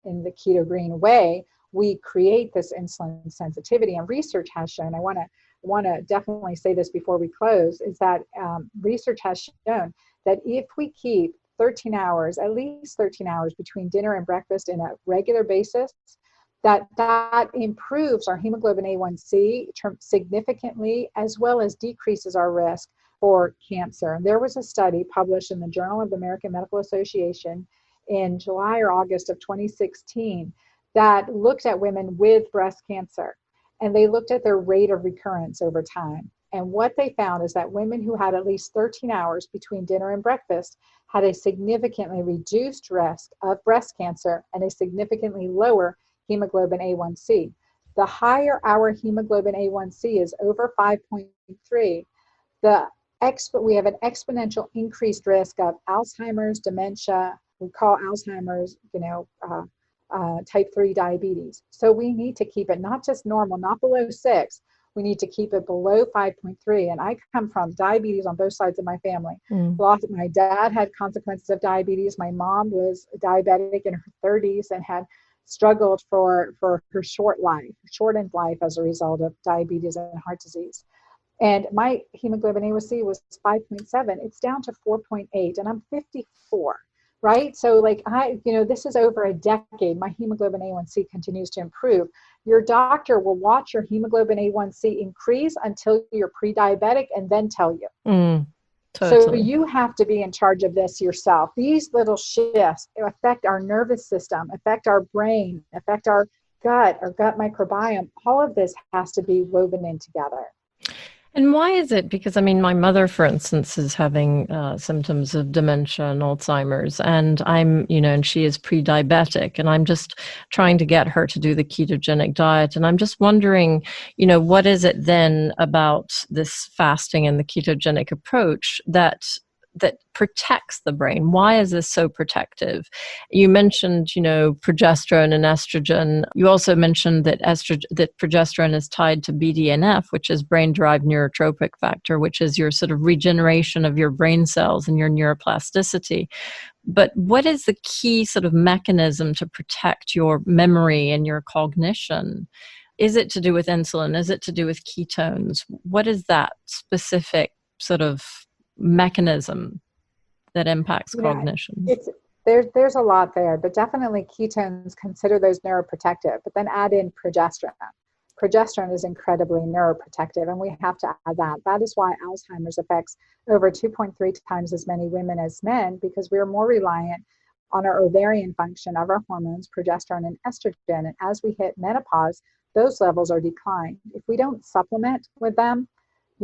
in the Keto-Green way, we create this insulin sensitivity. And research has shown, I want to definitely say this before we close, is that research has shown that if we keep 13 hours, at least 13 hours between dinner and breakfast in a regular basis, that improves our hemoglobin A1C significantly, as well as decreases our risk for cancer. And there was a study published in the Journal of the American Medical Association in July or August of 2016 that looked at women with breast cancer, and they looked at their rate of recurrence over time. And what they found is that women who had at least 13 hours between dinner and breakfast had a significantly reduced risk of breast cancer and a significantly lower hemoglobin A1C. The higher our hemoglobin A1C is over 5.3, we have an exponential increased risk of Alzheimer's, dementia. We call Alzheimer's, type 3 diabetes. So we need to keep it not just normal, not below 6. We need to keep it below 5.3. And I come from diabetes on both sides of my family. My dad had consequences of diabetes. My mom was diabetic in her 30s and had struggled for her shortened life as a result of diabetes and heart disease. And my hemoglobin A1C was 5.7. It's down to 4.8, and I'm 54, right? So this is over a decade. My hemoglobin A1C continues to improve. Your doctor will watch your hemoglobin A1C increase until you're pre-diabetic and then tell you. Totally. So you have to be in charge of this yourself. These little shifts affect our nervous system, affect our brain, affect our gut microbiome. All of this has to be woven in together. And why is it? Because, my mother, for instance, is having symptoms of dementia and Alzheimer's, and and she is pre-diabetic, and I'm just trying to get her to do the ketogenic diet. And I'm just wondering, what is it then about this fasting and the ketogenic approach that protects the brain? Why is this so protective? You mentioned, progesterone and estrogen. You also mentioned that that progesterone is tied to BDNF, which is brain-derived neurotrophic factor, which is your sort of regeneration of your brain cells and your neuroplasticity. But what is the key sort of mechanism to protect your memory and your cognition? Is it to do with insulin? Is it to do with ketones? What is that specific sort of mechanism that impacts cognition? There's a lot there, but definitely ketones, consider those neuroprotective, but then add in progesterone. Progesterone is incredibly neuroprotective, and we have to add that. That is why Alzheimer's affects over 2.3 times as many women as men, because we're more reliant on our ovarian function of our hormones, progesterone and estrogen. And as we hit menopause, those levels are declined. If we don't supplement with them,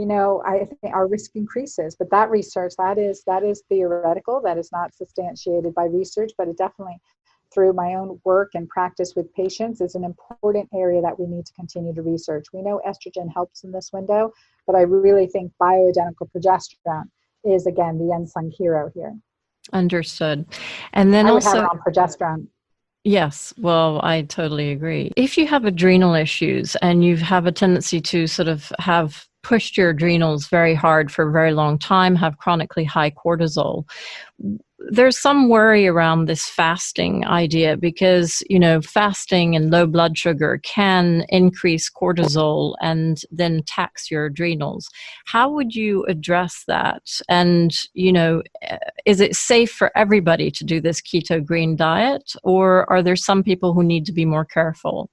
I think our risk increases. But that research, that is theoretical. That is not substantiated by research, but it definitely, through my own work and practice with patients, is an important area that we need to continue to research. We know estrogen helps in this window, but I really think bioidentical progesterone is, again, the unsung hero here. Understood. And then I would also have it on progesterone. Yes, well, I totally agree. If you have adrenal issues and you have a tendency to sort of have pushed your adrenals very hard for a very long time, have chronically high cortisol, there's some worry around this fasting idea because, fasting and low blood sugar can increase cortisol and then tax your adrenals. How would you address that? And, is it safe for everybody to do this keto-green diet, or are there some people who need to be more careful?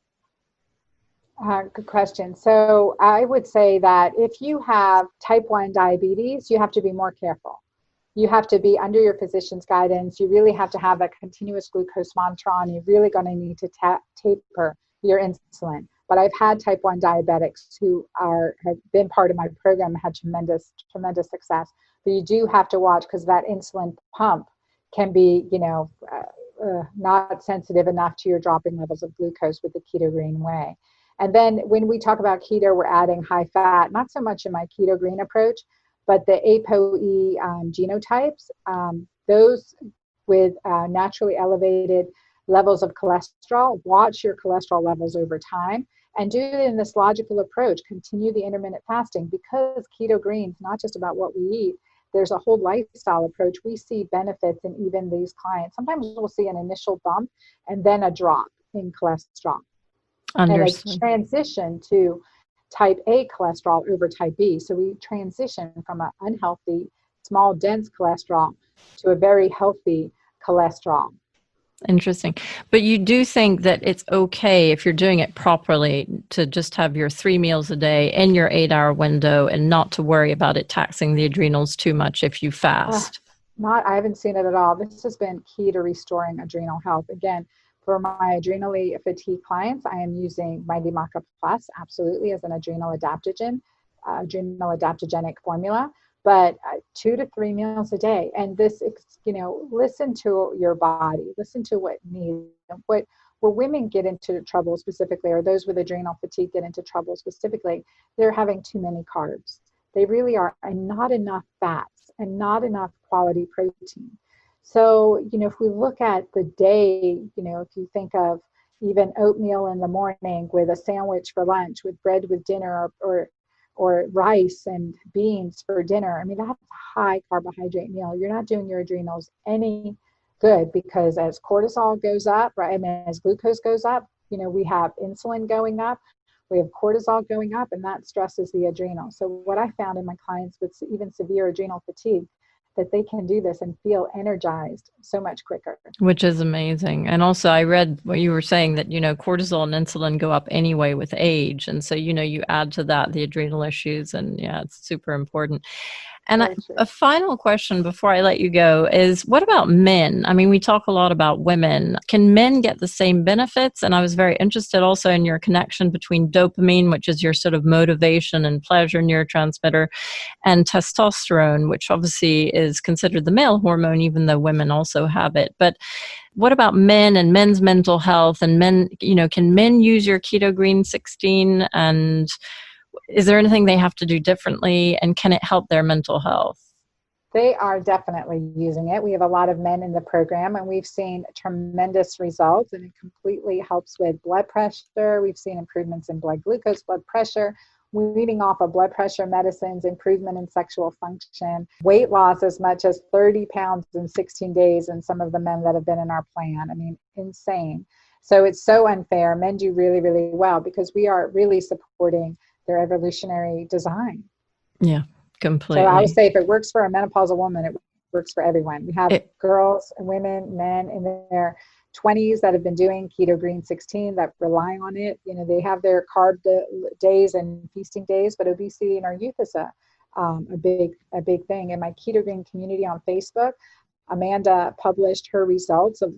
Good question. So I would say that if you have type 1 diabetes, you have to be more careful. You have to be under your physician's guidance. You really have to have a continuous glucose monitor on. You're really going to need to taper your insulin. But I've had type 1 diabetics who have been part of my program and had tremendous success. But you do have to watch because that insulin pump can be, not sensitive enough to your dropping levels of glucose with the keto-green way. And then when we talk about keto, we're adding high fat, not so much in my keto-green approach, but the ApoE genotypes, those with naturally elevated levels of cholesterol, watch your cholesterol levels over time and do it in this logical approach. Continue the intermittent fasting because keto-green is not just about what we eat. There's a whole lifestyle approach. We see benefits in even these clients. Sometimes we'll see an initial bump and then a drop in cholesterol. Understood. And a transition to type A cholesterol over type B. So we transition from an unhealthy, small, dense cholesterol to a very healthy cholesterol. Interesting. But you do think that it's okay if you're doing it properly to just have your 3 meals a day in your 8-hour window and not to worry about it taxing the adrenals too much if you fast? I haven't seen it at all. This has been key to restoring adrenal health. Again, for my adrenally fatigued clients, I am using Mighty Maca Plus absolutely as an adrenal adaptogen, adrenal adaptogenic formula, but 2 to 3 meals a day. And this, listen to your body, listen to what needs, where women get into trouble specifically, or those with adrenal fatigue get into trouble specifically, they're having too many carbs. They really are, and not enough fats and not enough quality protein. So, if we look at the day, if you think of even oatmeal in the morning with a sandwich for lunch, with bread with dinner, or rice and beans for dinner, I mean, that's a high carbohydrate meal. You're not doing your adrenals any good because as cortisol goes up, right, I mean, as glucose goes up, we have insulin going up, we have cortisol going up, and that stresses the adrenal. So what I found in my clients with even severe adrenal fatigue, that they can do this and feel energized so much quicker. Which is amazing. And also I read what you were saying that, cortisol and insulin go up anyway with age. And so, you add to that the adrenal issues, and yeah, it's super important. And a final question before I let you go is, what about men? I mean, we talk a lot about women. Can men get the same benefits? And I was very interested also in your connection between dopamine, which is your sort of motivation and pleasure neurotransmitter, and testosterone, which obviously is considered the male hormone, even though women also have it. But what about men and men's mental health, and men, can men use your Keto-Green 16? And is there anything they have to do differently, and can it help their mental health? They are definitely using it. We have a lot of men in the program, and we've seen tremendous results, and it completely helps with blood pressure. We've seen improvements in blood glucose, blood pressure, weaning off of blood pressure medicines, improvement in sexual function, weight loss as much as 30 pounds in 16 days in some of the men that have been in our plan. I mean, insane. So it's so unfair. Men do really, really well because we are really supporting their evolutionary design. Yeah, completely. So I would say if it works for a menopausal woman, it works for everyone. We have girls and women, men in their 20s that have been doing Keto-Green 16 that rely on it. They have their carb days and feasting days, but obesity in our youth is a big thing. In my Keto-Green community on Facebook, Amanda published her results of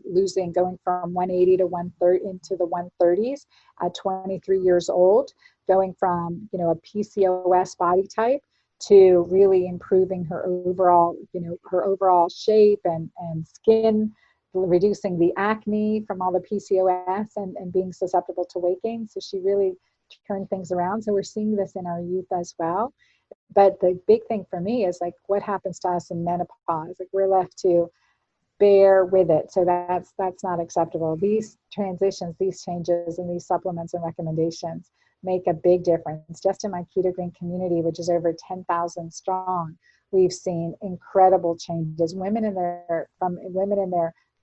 going from 180 to 130 into the 130s at 23 years old, going from, a PCOS body type to really improving her overall shape and skin, reducing the acne from all the PCOS and being susceptible to weight gain. So she really turned things around. So we're seeing this in our youth as well. But the big thing for me is what happens to us in menopause. We're left to bear with it. So that's not acceptable. These transitions, these changes, and these supplements and recommendations make a big difference. Just in my Keto-Green community, which is over 10,000 strong, we've seen incredible changes. From women in their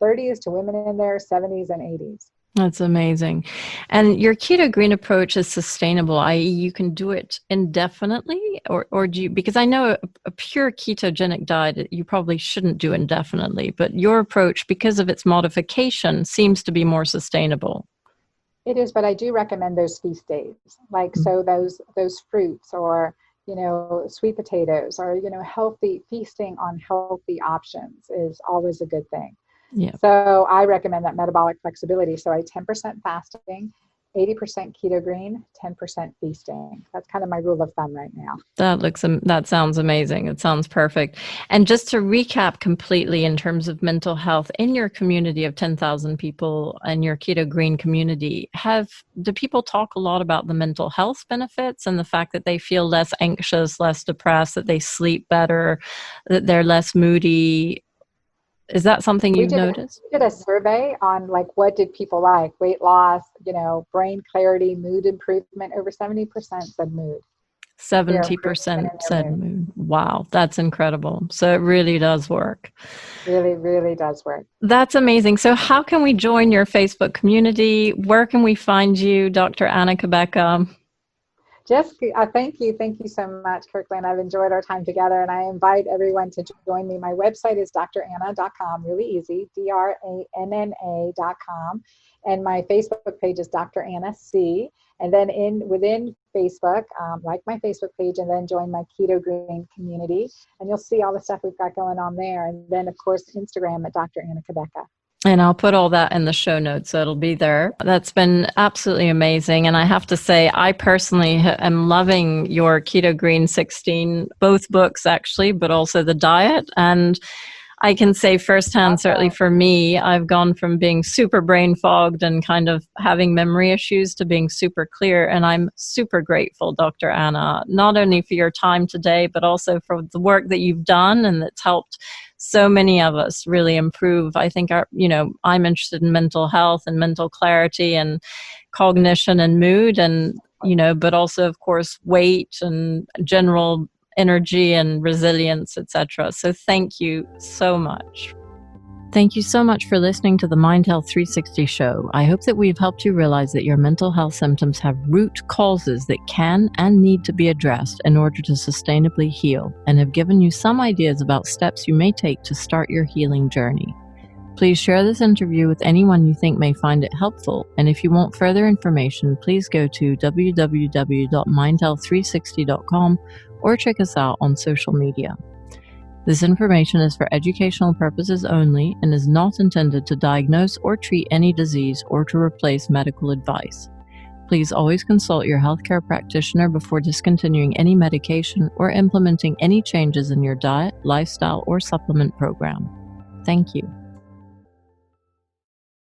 30s to women in their 70s and 80s. That's amazing. And your Keto-Green approach is sustainable, i.e. you can do it indefinitely, or do you, because I know a pure ketogenic diet you probably shouldn't do indefinitely, but your approach, because of its modification, seems to be more sustainable. It is, but I do recommend those feast days, like so those fruits, or sweet potatoes, or healthy feasting on healthy options is always a good thing. Yeah. So I recommend that metabolic flexibility. So 10% fasting, 80% Keto-Green, 10% feasting. That's kind of my rule of thumb right now. That sounds amazing. It sounds perfect. And just to recap completely in terms of mental health, in your community of 10,000 people and your Keto-Green community, do people talk a lot about the mental health benefits and the fact that they feel less anxious, less depressed, that they sleep better, that they're less moody? Is that something you've noticed? We did a survey on what did people like? Weight loss, brain clarity, mood improvement. Over 70% said mood. 70% said mood. Wow, that's incredible. So it really does work. Really, really does work. That's amazing. So how can we join your Facebook community? Where can we find you, Dr. Anna Cabeca? Thank you so much, Kirkland. I've enjoyed our time together, and I invite everyone to join me. My website is dranna.com, really easy, DRANNA.com, and my Facebook page is Dr. Anna C. And then within Facebook, like my Facebook page, and then join my Keto-Green community, and you'll see all the stuff we've got going on there. And then, of course, Instagram at Dr. Anna Cabeca. And I'll put all that in the show notes, so it'll be there. That's been absolutely amazing. And I have to say, I personally am loving your Keto-Green 16, both books actually, but also the diet. And I can say firsthand, certainly for me, I've gone from being super brain fogged and kind of having memory issues to being super clear. And I'm super grateful, Dr. Anna, not only for your time today, but also for the work that you've done and that's helped so many of us really improve. I think I'm interested in mental health and mental clarity and cognition and mood, and but also of course weight and general energy and resilience, etc. So thank you so much. Thank you so much for listening to the Mind Health 360 show. I hope that we've helped you realize that your mental health symptoms have root causes that can and need to be addressed in order to sustainably heal, and have given you some ideas about steps you may take to start your healing journey. Please share this interview with anyone you think may find it helpful, and if you want further information, please go to www.mindhealth360.com or check us out on social media. This information is for educational purposes only and is not intended to diagnose or treat any disease or to replace medical advice. Please always consult your healthcare practitioner before discontinuing any medication or implementing any changes in your diet, lifestyle, or supplement program. Thank you.